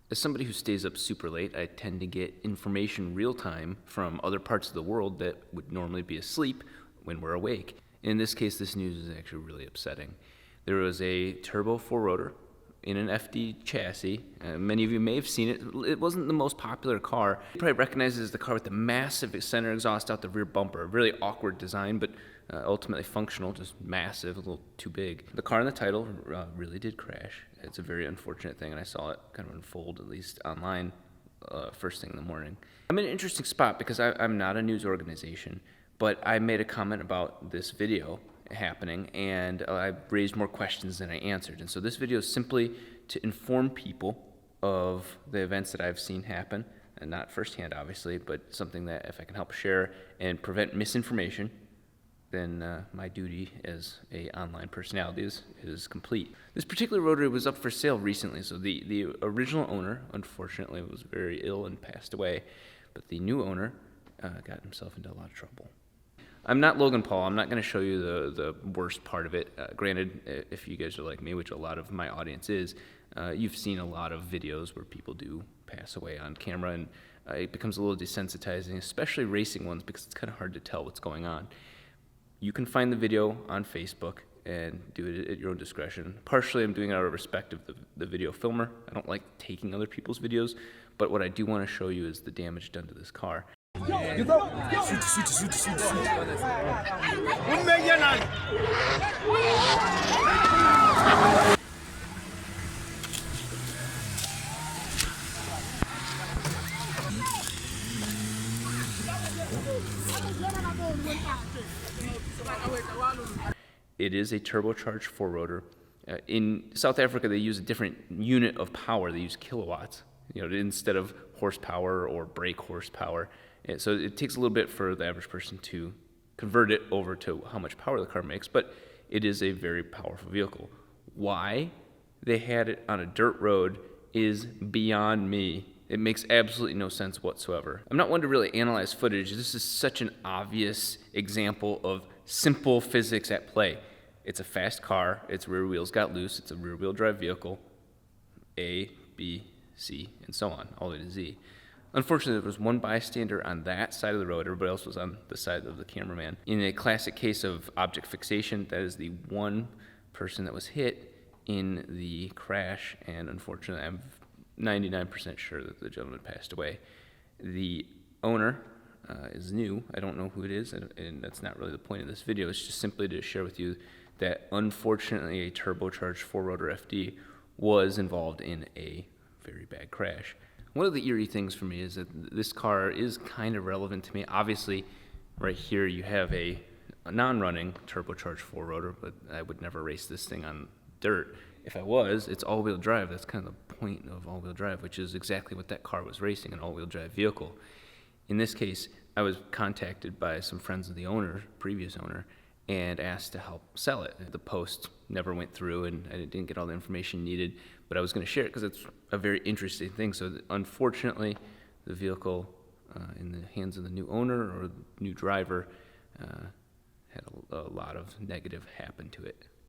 As somebody who stays up super late, I tend to get information real time from other parts of the world that would normally be asleep when we're awake. In this case, this news is actually really upsetting. There was a turbo four-rotor in an FD chassis. Many of you may have seen it. It wasn't the most popular car. You probably recognize it as the car with the massive center exhaust out the rear bumper. A really awkward design, but ultimately functional, just massive, a little too big. The car in the title really did crash. It's a very unfortunate thing, and I saw it kind of unfold, at least online, first thing in the morning. I'm in an interesting spot because I'm not a news organization, but I made a comment about this video happening, and I raised more questions than I answered. And so this video is simply to inform people of the events that I've seen happen, and not firsthand, obviously, but something that if I can help share and prevent misinformation, then my duty as a online personality is complete. This particular rotary was up for sale recently, so the original owner, unfortunately, was very ill and passed away, but the new owner got himself into a lot of trouble. I'm not Logan Paul. I'm not going to show you the worst part of it. Granted, if you guys are like me, which a lot of my audience is, you've seen a lot of videos where people do pass away on camera, and it becomes a little desensitizing, especially racing ones, because it's kind of hard to tell what's going on. You can find the video on Facebook and do it at your own discretion. Partially, I'm doing it out of respect of the video filmer. I don't like taking other people's videos, but what I do want to show you is the damage done to this car. It is a turbocharged four-rotor. In South Africa, they use a different unit of power. They use kilowatts, instead of horsepower or brake horsepower. And so it takes a little bit for the average person to convert it over to how much power the car makes, but it is a very powerful vehicle. Why they had it on a dirt road is beyond me. It makes absolutely no sense whatsoever. I'm not one to really analyze footage. This is such an obvious example of simple physics at play. It's a fast car, its rear wheels got loose, it's a rear-wheel drive vehicle, A, B, C, and so on, all the way to Z. Unfortunately, there was one bystander on that side of the road. Everybody else was on the side of the cameraman. In a classic case of object fixation, that is the one person that was hit in the crash, and unfortunately, I'm 99% sure that the gentleman passed away. The owner is new. I don't know who it is, and that's not really the point of this video. It's just simply to share with you that unfortunately a turbocharged four-rotor FD was involved in a very bad crash. One of the eerie things for me is that this car is kind of relevant to me. Obviously, right here you have a non-running turbocharged four-rotor, but I would never race this thing on dirt. If I was, it's all-wheel drive. That's kind of the point of all-wheel drive, which is exactly what that car was racing, an all-wheel drive vehicle. In this case, I was contacted by some friends of the owner, previous owner, and asked to help sell it. The post never went through, and I didn't get all the information needed, but I was going to share it because it's a very interesting thing. So unfortunately, the vehicle in the hands of the new owner or new driver had a lot of negative happen to it.